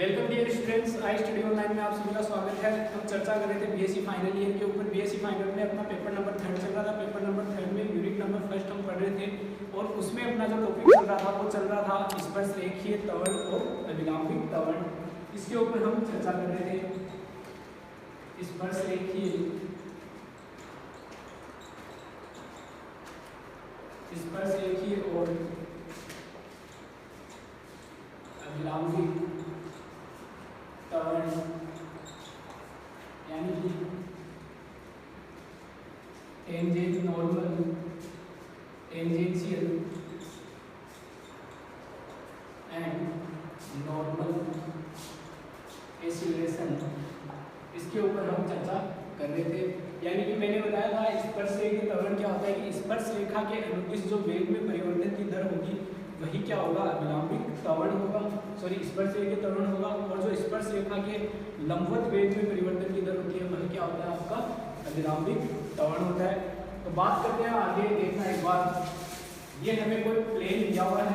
Welcome dear students, I study online में आप सभी का स्वागत है। हम चर्चा कर रहे थे बीएससी फाइनल ईयर के ऊपर। बीएससी फाइनल में अपना पेपर नंबर 3 चल रहा था। पेपर नंबर 3 में यूनिट नंबर फर्स्ट हम पढ़ रहे थे और उसमें अपना जो टॉपिक चल रहा था वो चल रहा था स्पर्शरेखीय त्वरण और अभिलंबित त्वरण। इसके ऊपर हम चर्चा कर रहे थे। स्पर्शरेखीय और अभिलंबित त्वरण यानी कि tangent normal, tangential and normal acceleration, इसके ऊपर हम चर्चा कर रहे थे। यानी कि मैंने बताया था स्पर्शरेखीय त्वरण क्या होता है कि स्पर्श रेखा के अनुदिश जो वेग में परिवर्तन की दर होगी वही क्या होगा, अभिलंबित त्वरण होगा। स्पर्शरेखीय त्वरण होगा। और जो स्पर्श रेखा के लंबवत वेग में परिवर्तन की दर होती है वही क्या होता है, आपका अभिलंबित त्वरण होता है। तो बात करते हैं आगे। देखना एक बार, ये हमें कोई प्लेन दिया हुआ है,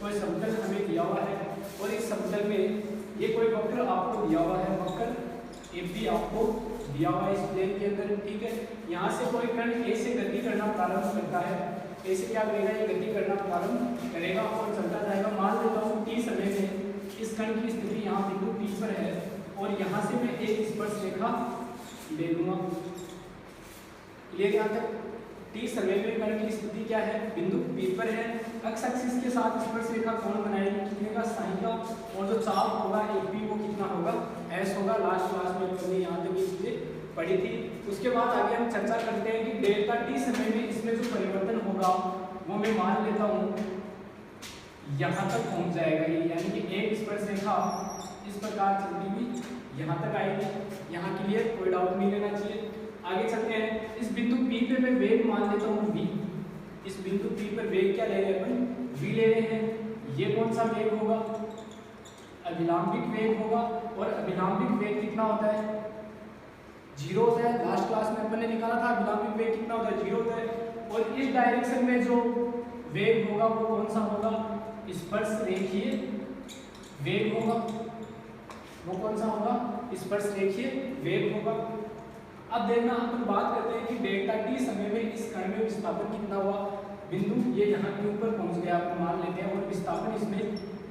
कोई समतल हमें दिया हुआ है और इस समतल में ये कोई वक्र आपको दिया हुआ है, वक्र AB आपको दिया हुआ है इस प्लेन के अंदर, ठीक है। यहाँ से कोई कण A से गति करना प्रारंभ करता है। A से क्या करेगा, ये गति करना प्रारंभ करेगा और चलता जाएगा। मान लेता हूँ T समय में इस कण की स्थिति यहाँ बिंदु P पर है और यहाँ से मैं एक स्पर्श रेखा ले लूंगा। क्लियर यहाँ तक? T समय में कण की स्थिति क्या है, बिंदु P पर है। एक्स एक्सिस के साथ स्पर्श रेखा कौन बनाएगी, कितने का, साइन का। और जो चाप होगा AP वो कितना होगा, S होगा। लास्ट क्लास में हमने यहाँ तक ये चीजें पढ़ी थी। उसके बाद आगे हम चर्चा करते हैं कि डेल्टा T समय में इसमें जो परिवर्तन होगा वो मैं मान लेता हूँ यहाँ तक पहुँच जाएगा ये, यानी कि एक स्पर्श रेखा इस प्रकार चलती हुई यहाँ तक आएगी। यहाँ के लिए कोई डाउट नहीं लेना चाहिए। आगे चलते हैं। इस बिंदु P पे मैं वेग मान लेता हूँ V। इस बिंदु P पर वेग क्या ले रहे हैं अपन, V ले रहे हैं। ये कौन सा वेग होगा, अभिलंबित वेग होगा। और अभिलंबित वेग कितना होता है, 0 होता है। लास्ट क्लास में अपन ने निकाला था अभिलंबित वेग कितना होता है, 0 होता है। और इस डायरेक्शन में जो वेग होगा वो कौन सा होगा, स्पर्शरेखीय वेग होगा। वो कौन सा होगा, स्पर्शरेखीय वेग होगा। अब देखना, हम बात करते हैं कि डेल्टा T समय में इस कण में विस्थापन कितना हुआ। बिंदु ये यहाँ के ऊपर पहुंच गया, आप मान लेते हैं, और विस्थापन इसमें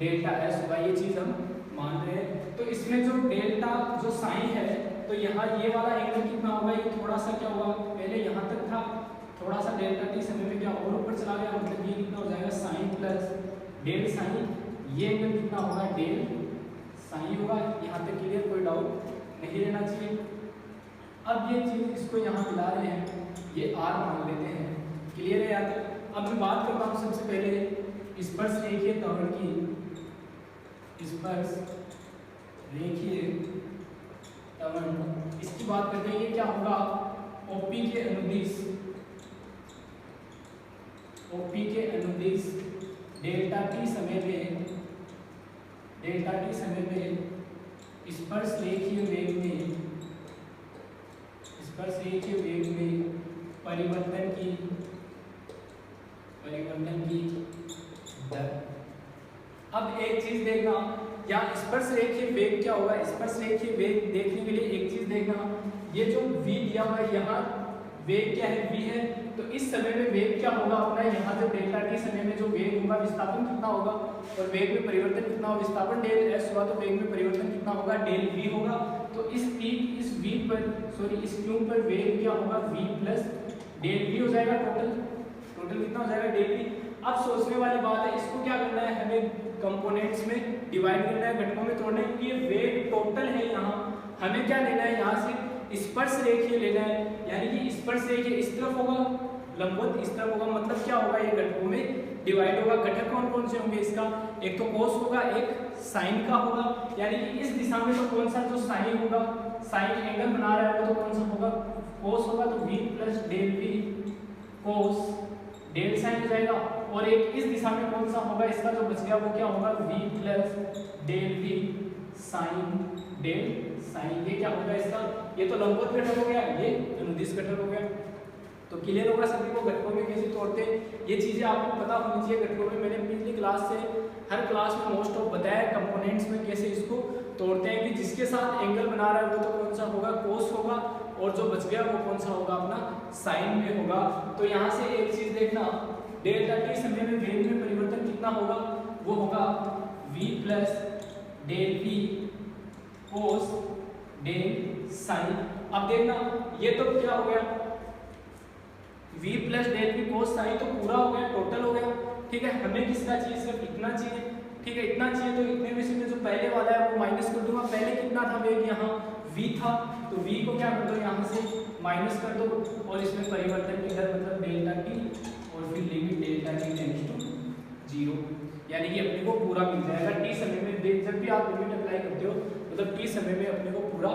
डेल्टा S होगा। ये चीज हम मान रहे हैं। तो इसमें जो डेल्टा जो साइन है, तो यहाँ ये वाला एंगल कितना होगा, ये थोड़ा सा क्या हुआ, पहले यहाँ तक था, थोड़ा सा डेल्टा T समय में क्या और ऊपर चला गया, मतलब ये कितना हो जाएगा, साइन प्लस डेल साइन। ये एंगल कितना होगा, डेल साइन होगा। यहाँ तक क्लियर, कोई डाउट नहीं रहना चाहिए। अब ये चीज इसको यहाँ मिला रहे हैं, ये R मान लेते हैं। क्लियर है यहाँ तक? अब मैं बात करता हूँ सबसे पहले स्पर्शरेखीय त्वरण की। स्पर्शरेखीय त्वरण, इसकी बात करते हैं। ये क्या होगा, OP के अनुदिश डेल्टा T समय में स्पर्शरेखीय वेग में परिवर्तन की दर। अब एक चीज देखना, या स्पर्शरेखीय वेग क्या होगा, स्पर्शरेखीय वेग देखने के लिए एक चीज देखना, ये जो V दिया हुआ है यहाँ वेग क्या है, V है। तो इस समय में वेग क्या होगा अपना, यहाँ जो डेल्टा T समय में जो वेग होगा, विस्थापन कितना होगा और वेग में परिवर्तन कितना होगा, विस्थापन डेल S हुआ तो वेग में परिवर्तन कितना होगा, डेल V होगा। तो इस V पर इस Q पर वेग क्या होगा, V प्लस डेल V हो जाएगा। टोटल कितना हो जाएगा, डेल V। अब सोचने वाली बात है, इसको क्या करना है, हमें कंपोनेंट्स में डिवाइड करना है, घटकों में तोड़ना है। ये वेग टोटल है, यहाँ हमें क्या लेना है, यहाँ से स्पर्शरेखीय लेना है। यानी कि स्पर्शरेखीय इस तरफ होगा, लंबवत इस तरफ होगा, मतलब क्या होगा, ये घटकों में डिवाइड होगा। घटक कौन कौन से होंगे इसका, एक तो कोस होगा, एक साइन का होगा। यानी कि इस दिशा में तो कौन सा जो साइन होगा, साइन एंगल बना रहा है वो तो कौन सा होगा, कोस होगा। तो V प्लस डेल V कोस डेल साइन हो जाएगा। और एक इस दिशा में कौन सा होगा, इसका जो बच गया वो क्या होगा, V plus del V sine del sine. ये क्या होगा इसका, ये तो लंबवत घटक हो गया, ये अनुदिश घटक हो गया। तो क्लियर होगा सभी को घटकों में कैसे तोड़ते हैं, ये चीजें आपको पता होनी चाहिए। घटकों में मैंने पिछली क्लास से हर क्लास में मोस्ट ऑफ बताया कंपोनेंट्स में कैसे इसको तोड़ते हैं कि जिसके साथ एंगल बना रहा है वो तो कौन सा होगा, कोस होगा, और जो बच गया वो कौन सा होगा, अपना साइन में होगा। तो यहाँ से एक चीज देखना, डेल्टा टी समय में वेग में परिवर्तन कितना होगा, वो होगा v plus del V cos del sine. अब देखना ये तो क्या हो गया, v plus del V cos sine तो पूरा हो गया, टोटल हो गया, ठीक है। हमें किसका चाहिए, सिर्फ इतना चाहिए, ठीक है, इतना चाहिए। तो इतने में से जो पहले वाला है वो माइनस कर दूंगा। पहले कितना था वेग, यहाँ v था, तो v को क्या कर दो, यहाँ से माइनस कर दो, और इसमें परिवर्तन की दर मतलब डेल्टा टी, और फिर limit delta T tends to 0, यानी कि अपने को पूरा मिल जाएगा टी समय में। जब भी आप लिमिट अप्लाई करते हो मतलब टी समय में अपने को पूरा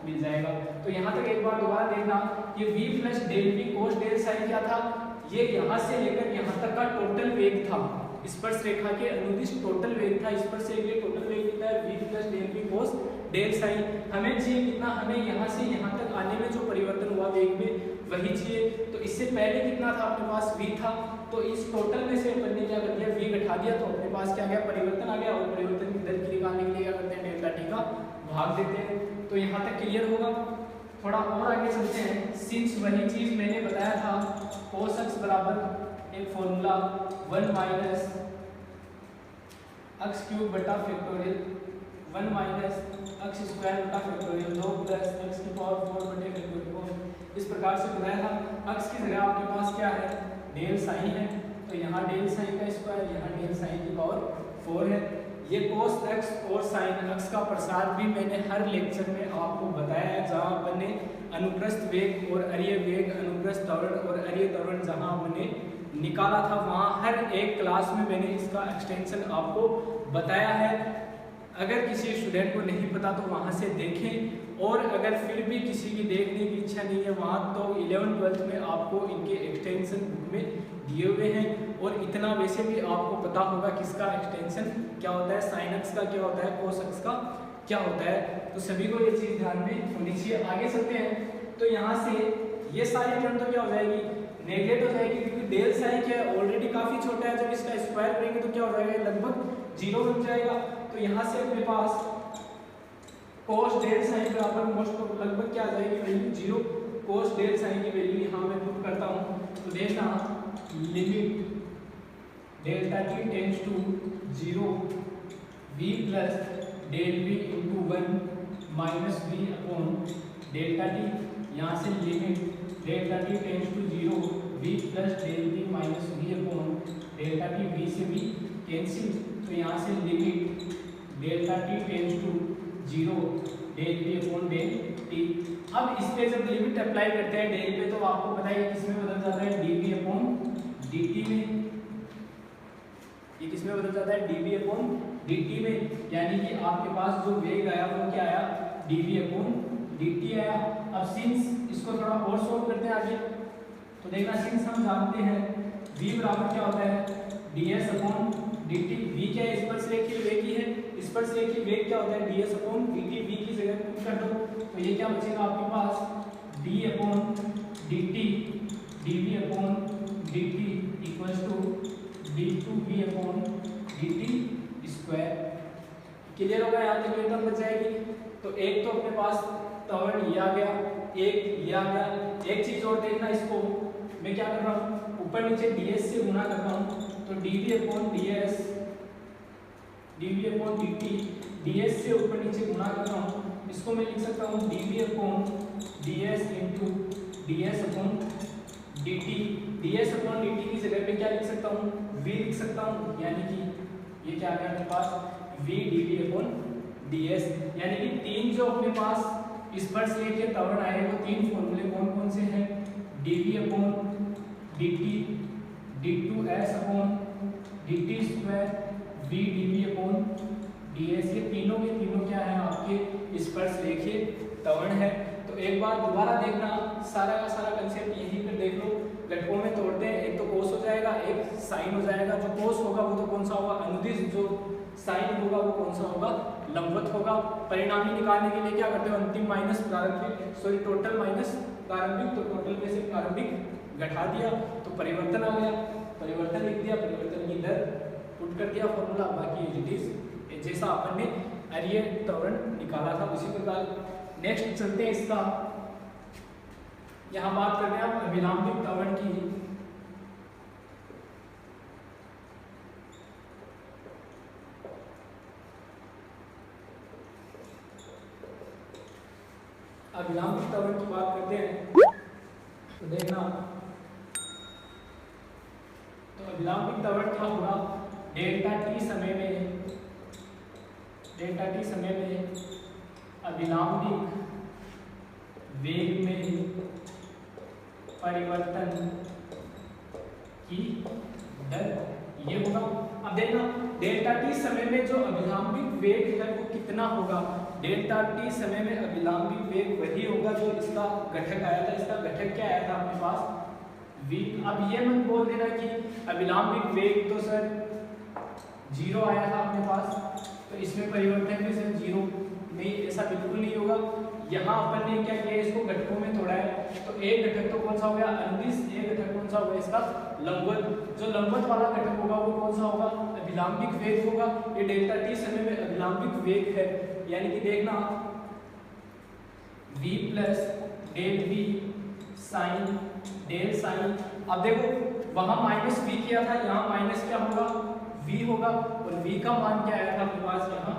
मिल जाएगा। तो यहाँ तक एक बार दोबारा देखना, ये v plus del V cos del sine क्या था, ये यहाँ से लेकर यहाँ तक का टोटल वेग था, स्पर्श रेखा के अनुदिश टोटल वेग था। स्पर्श रेखा के टोटल वेग कितना है, v plus del V cos del sine. हमें चाहिए कितना, हमें यहाँ से यहाँ तक आने में जो परिवर्तन हुआ वेग में वही चाहिए। तो इससे पहले कितना था अपने पास, v था, तो इस टोटल में से अपन ने क्या कर दिया, v घटा दिया, तो अपने पास क्या गया, परिवर्तन आ गया। और परिवर्तन की दर की निकालने के लिए क्या करते हैं, डेल्टा टी का भाग देते हैं। तो यहाँ तक क्लियर होगा। थोड़ा और आगे चलते हैं। सिंस वही चीज मैंने बताया था, cos x बराबर एक फॉर्मूला 1 माइनस x क्यूब बटा फैक्टोरियल 1 माइनस x स्क्वायर बटा फैक्टोरियल 2 प्लस x की पावर 4 बटे फैक्टोरियल, इस प्रकार से बनाया था। x की जगह आपके पास क्या है, डेल साइन है, तो यहाँ डेल साइन का स्क्वायर, यहाँ डेल साइन की पावर 4 है। ये cos x और sin x का प्रसार भी मैंने हर लेक्चर में आपको बताया है, जहाँ अपन ने अनुप्रस्थ वेग और अरीय वेग, अनुप्रस्थ त्वरण और अरीय त्वरण जहाँ हमने निकाला था, वहाँ हर एक क्लास में मैंने इसका एक्सटेंशन आपको बताया है। अगर किसी स्टूडेंट को नहीं पता तो वहाँ से देखें, और अगर फिर भी किसी की देखने की इच्छा नहीं है वहाँ, तो 11th-12th में आपको इनके एक्सटेंशन बुक में दिए हुए हैं। और इतना वैसे भी आपको पता होगा किसका एक्सटेंशन क्या होता है, साइन एक्स का क्या होता है, कोस एक्स का क्या होता है। तो सभी को ये चीज़ ध्यान में होनी चाहिए। आगे चलते हैं, तो यहाँ से ये सारी टर्म तो क्या हो जाएगी, नेगलेक्ट हो जाएगी, क्योंकि डेल साइन क्या है, ऑलरेडी काफ़ी छोटा है। जब इसका स्क्वायर करेंगे तो क्या हो जाएगा, लगभग 0 बन जाएगा। तो यहाँ से अपने पास cos डेल साइन बराबर मोस्ट लगभग क्या आ जाएगी, वैल्यू 0। cos डेल साइन की वैल्यू यहाँ मैं पुट करता हूँ, तो देखना limit delta T tends to 0 v plus del V into 1 minus V upon delta T. यहाँ से limit delta T tends to 0 v plus del V minus V upon delta T, v से v cancel, तो यहाँ से limit delta T tends to 0 del V upon del T. अब इस पे जब लिमिट अप्लाई करते हैं डेल पे, तो आपको पता है किसमें बदल जाता है, dv अपॉन dt में। ये किसमें बदल जाता है, dv अपॉन dt में, यानी कि आपके पास जो वेग आया वो क्या आया, dv अपॉन dt आया। अब सिंस इसको थोड़ा और सॉल्व करते हैं आगे, तो देखना सिंस हम जानते हैं v बराबर क्या होता है, ds अपॉन dt। v क्या है, स्पर्शरेखीय वेग ही है, स्पर्शरेखीय वेग क्या होता है, ds अपॉन dt। v की जगह पुट कर दो, तो ये क्या बचेगा आपके पास, d upon dt dv upon dt equals to d2v upon dt square. Clear होगा, यहाँ तक एकदम बच जाएगी। तो एक तो अपने पास त्वरण ये आ गया, एक ये आ गया। एक चीज और देखना, इसको मैं क्या कर रहा हूँ, ऊपर नीचे ds से गुना कर रहा हूँ, तो dv upon ds dv upon dt, ds से ऊपर नीचे गुना कर रहा हूँ, इसको मैं लिख सकता हूँ dv upon ds into ds upon dt। ds upon dt की जगह पे क्या लिख सकता हूँ, v लिख सकता हूँ, यानी कि ये क्या आ गया मेरे पास, v dv अपॉन ds। यानी कि तीन जो अपने पास स्पर्शरेखीय त्वरण आए वो तीन फॉर्मूले कौन कौन से हैं, dv upon dt, d2s upon dt square, v dv upon ds। ये तीनों के तीनों क्या है, आपके स्पर्शरेखीय त्वरण है। तो एक बार दोबारा देखना, सारा का सारा कंसेप्ट यहीं पे देख लो। घटकों में तोड़ते हैं, एक तो कोस हो जाएगा, एक साइन हो जाएगा। जो कोस होगा वो तो कौन सा होगा, अनुदिश। जो साइन होगा वो कौन सा होगा, लंबवत होगा। परिणामी निकालने के लिए क्या करते हो, अंतिम माइनस प्रारंभिक, सॉरी टोटल माइनस प्रारंभिक, तो टोटल में से प्रारंभिक घटा दिया तो परिवर्तन आ गया, परिवर्तन लिख दिया, परिवर्तन की दर पुट कर दिया फॉर्मूला, बाकी इट इज जैसा अपन ने और ये त्वरण निकाला था। उसी प्रकार नेक्स्ट चलते हैं इसका, यहाँ बात करते हैं आप अभिलंबित त्वरण की। अभिलंबित त्वरण की बात करते हैं तो देखना, तो अभिलंबित त्वरण क्या होगा, डेल्टा टी समय में अभिलंबित वेग में परिवर्तन की दर ये होगा। अब देखना डेल्टा टी समय में जो अभिलंबित वेग है वो कितना होगा, डेल्टा टी समय में अभिलंबित वेग वही होगा जो इसका घटक आया था। इसका घटक क्या आया था अपने पास, v। अब ये मत बोल देना कि अभिलंबित वेग तो सर 0 आया था अपने पास, तो इसमें परिवर्तन भी सर 0 नहीं, ऐसा बिल्कुल नहीं होगा। यहाँ अपन ने क्या किया, इसको घटकों में तोड़ा है, तो एक घटक तो कौन सा हो गया अनुदिश, एक घटक कौन सा होगा इसका लंबवत। जो लंबवत वाला घटक होगा वो कौन सा होगा, अभिलंबित वेग होगा। ये डेल्टा टी समय में अभिलंबित वेग है, यानी कि देखना v plus del v sine del sine. अब देखो वहां माइनस v किया था, यहाँ माइनस क्या होगा v होगा, और v का मान क्या आया था अपने पास यहाँ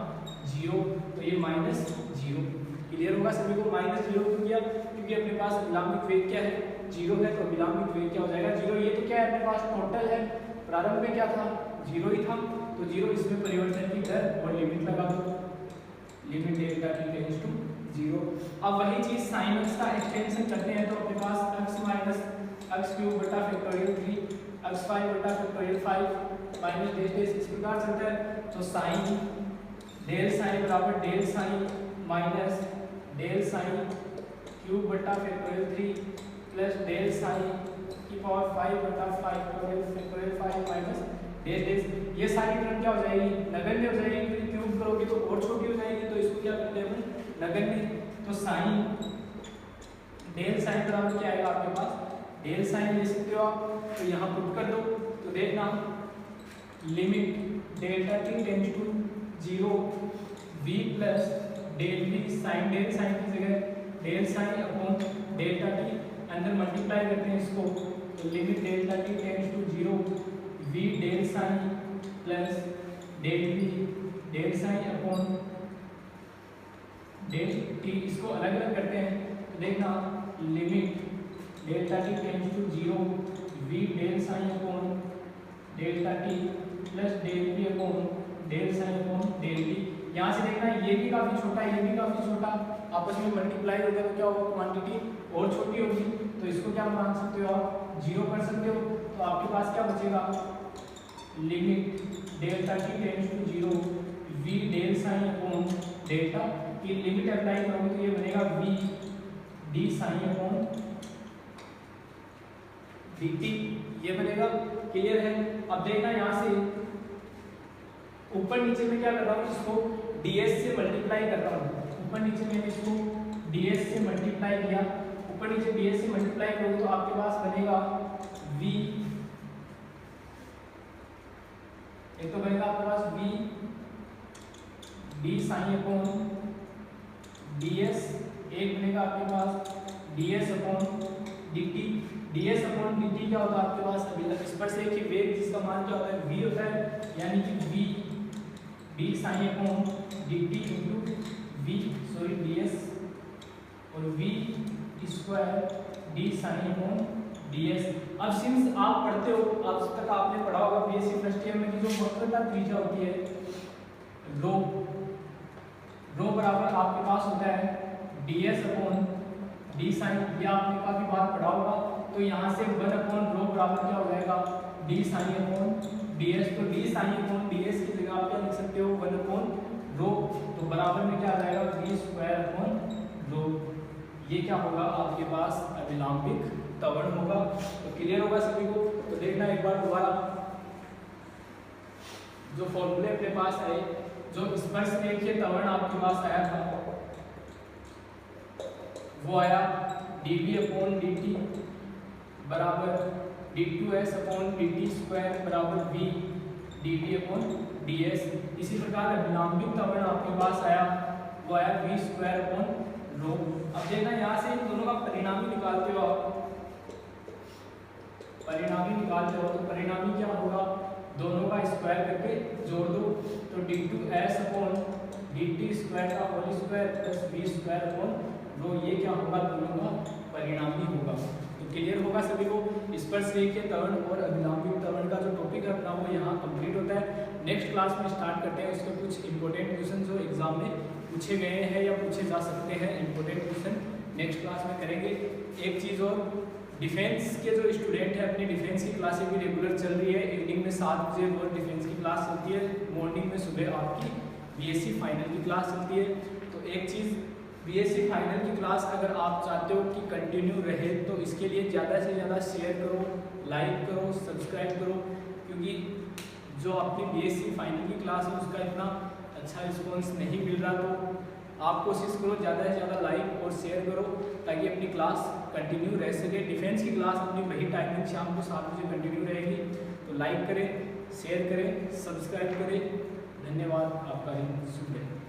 0, तो ये माइनस 0। क्लियर होगा सभी को, माइनस 0 क्यों किया, क्योंकि अपने पास अभिलंबित वेग क्या है 0 है, तो अभिलंबित वेग क्या हो जाएगा 0। ये तो क्या है अपने पास टोटल है, प्रारंभ में क्या था 0 ही था, तो 0 इसमें परिवर्तन की दर और लिमिट लगा दो, limit delta T tends to 0। अब वही चीज साइन एक्स का एक्सटेंशन करते हैं, तो अपने पास x माइनस एक्स क्यूब बटा फैक्टोरियल 3 x 5 बटा फैक्टोरियल 5 माइनस डेल डेल इस प्रकार चलता है। तो साइन डेल साइन बराबर del sine minus del sine cube बटा फैक्टोरियल 3 प्लस डेल साइन की पावर 5 बटा फैक्टोरियल 5 माइनस डेल डेल। ये सारी टर्म क्या हो जाएगी नगण्य हो जाएगी, फिर क्यूब करोगे तो और छोटी हो जाएगी, तो इसको क्या करते हैं नगण्य। तो साइन डेल साइन बराबर क्या आएगा आपके पास, डेल साइन ले सकते हो आप, तो यहाँ पुट कर दो, तो देखना limit delta T tends to 0 v plus del v sine del sine की जगह del sine upon delta T, अंदर मल्टीप्लाई करते हैं इसको, तो limit delta T tends to 0 v del sine plus del v del sine upon del T, इसको अलग अलग करते हैं, तो देखना limit delta T tends to 0 v del sine upon delta T plus del V upon del sine upon del T. यहाँ से देखना ये भी काफी छोटा, ये भी काफी छोटा, आपस में मल्टीप्लाई हो गया तो क्या होगा क्वांटिटी और छोटी होगी, तो इसको क्या मान सकते हो आप 0 कर सकते हो। तो आपके पास क्या बचेगा limit delta T tends to 0 v del sine upon delta की लिमिट अप्लाई करोगे तो ये बनेगा v d sine upon dt, ये बनेगा। क्लियर है। अब देखना यहाँ से ऊपर नीचे में क्या कर रहा हूँ, इसको ds से मल्टीप्लाई कर रहा हूँ, ऊपर नीचे मैंने इसको ds से मल्टीप्लाई किया, ऊपर नीचे ds से मल्टीप्लाई करोगे तो आपके पास बनेगा v, एक तो बनेगा आपके पास v d sine upon ds, एक बनेगा आपके पास ds upon dt। ds upon dt क्या होता है आपके पास स्पर्शरेखीय वेग जिसका मान क्या होता है v होता है, यानी कि v d sine upon dt into v ds और v square d sine upon ds। अब सिंस आप पढ़ते हो, अब तक आपने पढ़ा होगा बीएससी फर्स्ट ईयर में कि जो वक्रता त्रिज्या होती है रो बराबर आपके पास होता है ds अपॉन d साइन, ये आपने काफी बार पढ़ा होगा। तो यहाँ से 1 अपॉन रो बराबर क्या हो जाएगा d साइन अपॉन ds, तो d साइन अपॉन ds की जगह आप क्या लिख सकते हो 1 अपॉन रो, तो बराबर में क्या आ जाएगा v स्क्वायर अपॉन रो। ये क्या होगा आपके पास अभिलंबित त्वरण होगा। तो क्लियर होगा सभी को। तो देखना एक बार दोबारा जो फॉर्मूले अपने पास आए, जो स्पर्शरेखीय त्वरण आपके पास आया था वो आया dv अपॉन dt बराबर d2s अपॉन dt स्क्वायर बराबर v dv अपॉन ds। इसी प्रकार अभिलंबित त्वरण आपके पास आया, वो आया v स्क्वायर अपॉन रो। अब देखना यहाँ से इन दोनों का परिणामी निकालते हो आप, तो परिणामी क्या होगा, दोनों का स्क्वायर करके जोड़ दो, तो d2s अपॉन dt स्क्वायर का whole square plus v square upon rho, ये क्या होगा, दोनों का परिणामी होगा। तो क्लियर होगा सभी को। स्पर्शरेखीय त्वरण और अभिलंबित त्वरण का जो टॉपिक है अपना वो यहाँ कंप्लीट होता है। नेक्स्ट क्लास में स्टार्ट करते हैं उसके कुछ इंपॉर्टेंट क्वेश्चन जो एग्जाम में पूछे गए हैं या पूछे जा सकते हैं, इंपॉर्टेंट क्वेश्चन नेक्स्ट क्लास में करेंगे। एक चीज़ और, डिफेंस के जो स्टूडेंट हैं अपनी डिफेंस की क्लासें भी रेगुलर चल रही है। इवनिंग में 7 बजे रोज डिफेंस की क्लास चलती है, मॉर्निंग में सुबह आपकी बीएससी फाइनल की क्लास चलती है। तो एक चीज़, बीएससी फाइनल की क्लास अगर आप चाहते हो कि कंटिन्यू रहे तो इसके लिए ज़्यादा से ज़्यादा शेयर करो, लाइक करो, सब्सक्राइब करो, क्योंकि जो आपकी बीएससी फाइनल की क्लास है उसका इतना अच्छा रिस्पॉन्स नहीं मिल रहा। तो आप कोशिश करो ज़्यादा से ज़्यादा लाइक और शेयर करो ताकि अपनी क्लास कंटिन्यू रह सके। डिफेंस की क्लास अपनी वही टाइमिंग शाम को 7 बजे कंटिन्यू रहेगी। तो लाइक करें, शेयर करें, सब्सक्राइब करें। धन्यवाद, आपका दिन शुभ रहे।